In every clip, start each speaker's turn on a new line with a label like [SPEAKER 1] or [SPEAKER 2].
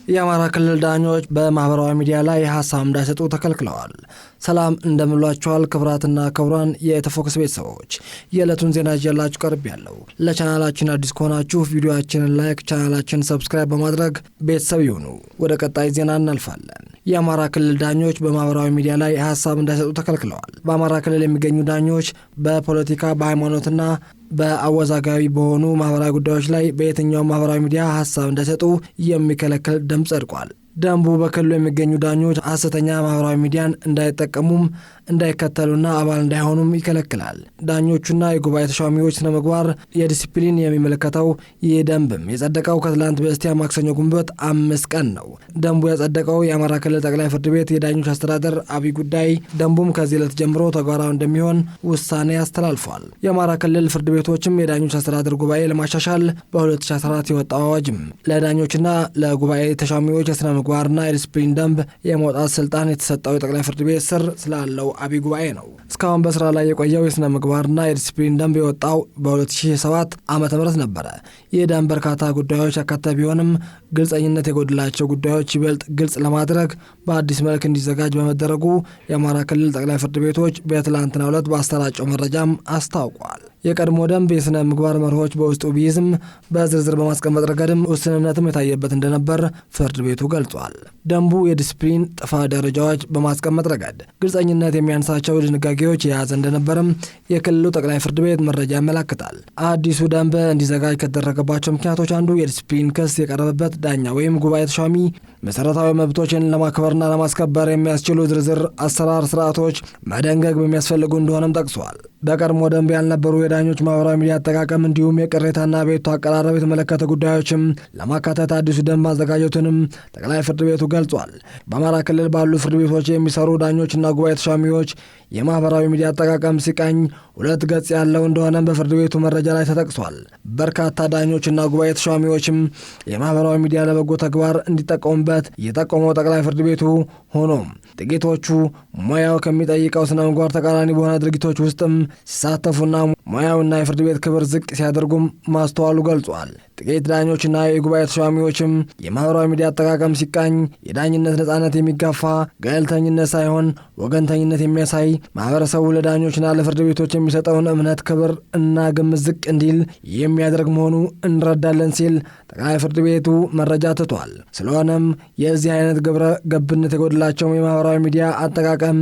[SPEAKER 1] የአማራ ክልል ዳኞች በማህበራዊ ሚዲያ ላይ ሀሳብ እንዳይሰጡ ተከልክለዋል። ሰላም እንደምሏቸዋል ክብራትና ክብራን የኢትዮፎከስ ቤተሰቦች የዕለቱን ዜና ይዤላችሁ ቀርቤያለሁ። ለቻናላችን አዲስ ከሆናችሁ ቪዲዮአችንን ላይክ፣ ቻናላችንን ሰብስክራይብ በማድረግ ቤተሰብ ይሁኑ። ወደ ቀጣይ ዜና እናልፋለን። የአማራ ክልል ዳኞች በማህበራዊ ሚዲያ ላይ ሀሳብ እንዳይሰጡ ተከልክለዋል። በአማራ ክልል የሚገኙ ዳኞች በፖለቲካ በሃይማኖትና በአወዛጋቢ በሆኑ ማህበራዊ ጉዳዮች ላይ በየትኛውም ማህበራዊ ሚዲያ ሀሳብ እንዳይሰጡ የሚከለክል ደንብ ጸድቋል። ደንቡ በክልሉ የሚገኙ ዳኞች ሐሰተኛ ማህበራዊ ሚዲያን እንዳይጠቀሙም እንዳይከተሉና አባል እንዳይሆኑም ይከለክላል። ዳኞቹና የጉባኤ ተሿሚዎች ስነ ምግባር የዲሲፕሊን የሚመለከተው ይህ ደንብም የጸደቀው ከትላንት በስቲያ ማክሰኞ ግንቦት 5 ቀን ነው። ደንቡ ያጸደቀው የአማራ ክልል ጠቅላይ ፍርድ ቤት የዳኞች አስተዳደር አብይ ጉዳይ ደንቡም ከዚህ ዕለት ጀምሮ ተግባራዊ እንደሚሆን ውሳኔ አስተላልፏል። የአማራ ክልል ፍርድ ቤቶችም የዳኞች አስተዳደር ጉባኤ ለማሻሻል በ2014 የወጣው አዋጅም ለዳኞችና ለጉባኤ ተሿሚዎች የስነ ምግባርና የዲሲፕሊን ደንብ የመውጣት ስልጣን የተሰጠው የጠቅላይ ፍርድ ቤት ስር ስላለው አብይ ጉባኤ ነው። እስካሁን በስራ ላይ የቆየው የስነ ምግባርና የዲሲፕሊን ደንብ የወጣው በ2007 ዓ.ም ነበረ። ይህ ደንብ በርካታ ጉዳዮች ያካተተ ቢሆንም ግልጸኝነት የጎደላቸው ጉዳዮች ይበልጥ ግልጽ ለማድረግ በአዲስ መልክ እንዲዘጋጅ በመደረጉ የአማራ ክልል ጠቅላይ ፍርድ ቤቶች በትላንትናው ዕለት ባሰራጨው መረጃም አስታውቋል። የቀድሞ ደንብ የስነ ምግባር መርሆች በውስጡ ቢይዝም በዝርዝር በማስቀመጥ ረገድም ውስንነትም የታየበት እንደነበር ፍርድ ቤቱ ገልጿል። ደንቡ የዲሲፕሊን ጥፋት ደረጃዎች በማስቀመጥ ረገድ ግልጸኝነት የሚያንሳቸው ድንጋጌዎች የያዘ እንደነበርም የክልሉ ጠቅላይ ፍርድ ቤት መረጃ ያመላክታል። አዲሱ ደንብ እንዲዘጋጅ ከተደረገባቸው ምክንያቶች አንዱ የዲሲፕሊን ክስ የቀረበበት ዳኛ ወይም ጉባኤ ተሿሚ መሰረታዊ መብቶችን ለማክበርና ለማስከበር የሚያስችሉ ዝርዝር አሰራር ስርዓቶች መደንገግ በሚያስፈልጉ እንደሆነም ጠቅሷል። በቀድሞ ደንብ ያልነበሩ የዳኞች ማህበራዊ ሚዲያ አጠቃቀም እንዲሁም የቅሬታና ቤቱ አቀራረብ የተመለከተ ጉዳዮችም ለማካተት አዲሱ ደንብ ማዘጋጀቱንም ጠቅላይ ፍርድ ቤቱ ገልጿል። በአማራ ክልል ባሉ ፍርድ ቤቶች የሚሰሩ ዳኞችና ጉባኤ ተሿሚዎች የማህበራዊ ሚዲያ አጠቃቀም ሲቃኝ 2 ገጽ ያለው እንደሆነ በፍርድ ቤቱ መረጃ ላይ ተጠቅሷል። በርካታ ዳኞችና ጉባኤ ተሿሚዎችም የማህበራዊ ሚዲያ ለበጎ ተግባር እንዲጠቀሙበት የጠቆመው ጠቅላይ ፍርድ ቤቱ ሆኖም ጥቂቶቹ ሙያው ከሚጠይቀው ስነ ምግባር ተቃራኒ በሆነ ድርጊቶች ውስጥም ሲሳተፉና ሙያውና የፍርድ ቤት ክብር ዝቅ ሲያደርጉም ማስተዋሉ ገልጿል። ጥቂት ዳኞችና የጉባኤ ተሿሚዎችም የማህበራዊ ሚዲያ አጠቃቀም ሲቃኝ የዳኝነት ነጻነት የሚጋፋ ገለልተኝነት ሳይሆን ወገንተኝነት የሚያሳይ ማህበረሰቡ ለዳኞችና ለፍርድ ቤቶች የሚሰጠውን እምነት፣ ክብር እና ግምት ዝቅ እንዲል የሚያደርግ መሆኑ እንረዳለን ሲል ጠቅላይ ፍርድ ቤቱ መረጃ ትቷል። ስለሆነም የዚህ አይነት ግብረ ገብነት የጎደላቸው የማህበራዊ ሚዲያ አጠቃቀም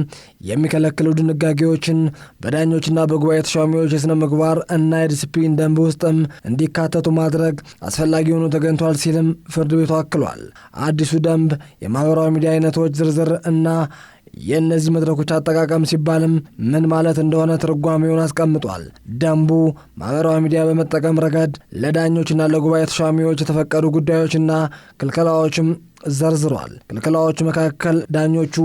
[SPEAKER 1] የሚከለክሉ ድንጋጌዎችን በዳኞችና በጉባኤ ተሿሚዎች የስነ ምግባር እና የዲሲፕሊን ደንብ ውስጥም እንዲካተቱ ማድረግ አስፈላጊ ሆኖ ተገኝቷል ሲልም ፍርድ ቤቱ አክሏል። አዲሱ ደንብ የማህበራዊ ሚዲያ አይነቶች ዝርዝር እና የእነዚህ መድረኮች አጠቃቀም ሲባልም ምን ማለት እንደሆነ ትርጓሜውን አስቀምጧል። ደንቡ ማህበራዊ ሚዲያ በመጠቀም ረገድ ለዳኞችና ለጉባኤ ተሿሚዎች የተፈቀዱ ጉዳዮችና ክልከላዎችም ዘርዝሯል። ክልከላዎቹ መካከል ዳኞቹ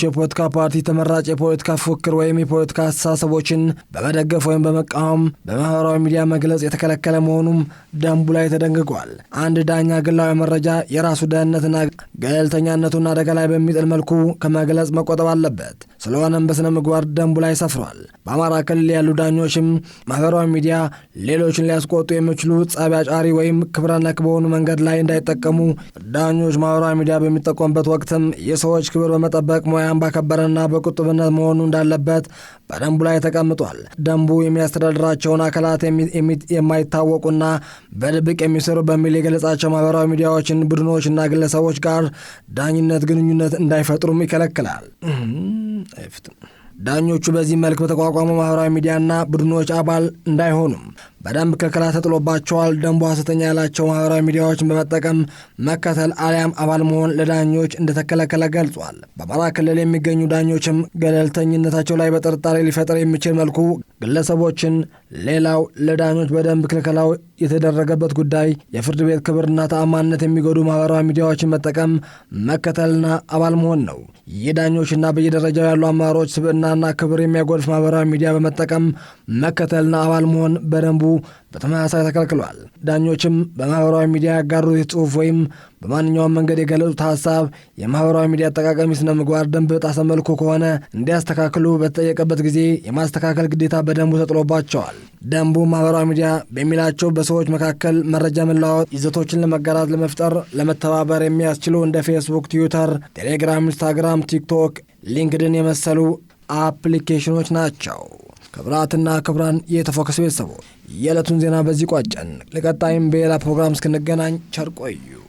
[SPEAKER 1] የፖለቲካ ፓርቲ ተመራጭ የፖለቲካ ፉክክር ወይም የፖለቲካ አስተሳሰቦችን በመደገፍ ወይም በመቃወም በማህበራዊ ሚዲያ መግለጽ የተከለከለ መሆኑም ደንቡ ላይ ተደንግጓል። አንድ ዳኛ ግላዊ መረጃ የራሱ ደህንነትና ገለልተኛነቱን አደጋ ላይ በሚጥል መልኩ ከመግለጽ መቆጠብ አለበት። ስለሆነም በስነ ምግባር ደንቡ ላይ ሰፍሯል። በአማራ ክልል ያሉ ዳኞችም ማህበራዊ ሚዲያ ሌሎችን ሊያስቆጡ የሚችሉ ጸብ አጫሪ ወይም ክብረ ነክ በሆኑ መንገድ ላይ እንዳይጠቀሙ ዳኞች ማህበራዊ ሚዲያ በሚጠቀሙበት ወቅትም የሰዎች ክብር በመጠበቅ ሙያን ባከበረና በቁጥብነት መሆኑ እንዳለበት በደንቡ ላይ ተቀምጧል። ደንቡ የሚያስተዳድራቸውን አካላት የማይታወቁና በድብቅ የሚሰሩ በሚል የገለጻቸው ማህበራዊ ሚዲያዎችን ቡድኖችና ግለሰቦች ጋር ዳኝነት ግንኙነት እንዳይፈጥሩም ይከለክላል። ዳኞቹ በዚህ መልክ በተቋቋሙ ማህበራዊ ሚዲያና ቡድኖች አባል እንዳይሆኑም በደንብ ክልከላ ተጥሎባቸዋል። ደንቡ ሐሰተኛ ያላቸው ማህበራዊ ሚዲያዎችን በመጠቀም መከተል አሊያም አባል መሆን ለዳኞች እንደተከለከለ ገልጿል። በአማራ ክልል የሚገኙ ዳኞችም ገለልተኝነታቸው ላይ በጥርጣሬ ሊፈጠር የሚችል መልኩ ግለሰቦችን ሌላው ለዳኞች በደንብ ክልከላው የተደረገበት ጉዳይ የፍርድ ቤት ክብርና ተአማንነት የሚጎዱ ማህበራዊ ሚዲያዎችን መጠቀም መከተልና አባል መሆን ነው። የዳኞችና በየደረጃው ያሉ አመራሮች ስብዕናና ክብር የሚያጎድፍ ማህበራዊ ሚዲያ በመጠቀም መከተልና አባል መሆን በደንቡ በተመሳሳይ ተከልክሏል። ዳኞችም በማህበራዊ ሚዲያ ያጋሩት የጽሑፍ ወይም በማንኛውም መንገድ የገለጹት ሀሳብ የማህበራዊ ሚዲያ አጠቃቀሚ ስነ ምግባር ደንብ በጣሰ መልኩ ከሆነ እንዲያስተካክሉ በተጠየቀበት ጊዜ የማስተካከል ግዴታ በደንቡ ተጥሎባቸዋል። ደንቡ ማህበራዊ ሚዲያ በሚላቸው በሰዎች መካከል መረጃ መለዋወጥ፣ ይዘቶችን ለመጋራት፣ ለመፍጠር፣ ለመተባበር የሚያስችሉ እንደ ፌስቡክ፣ ትዊተር፣ ቴሌግራም፣ ኢንስታግራም፣ ቲክቶክ፣ ሊንክድን የመሰሉ አፕሊኬሽኖች ናቸው። ክቡራትና ክቡራን የተፎከስ ቤተሰቦች የዕለቱን ዜና በዚህ ቋጨን። ለቀጣይም በሌላ ፕሮግራም እስክንገናኝ ቸር ቆዩ።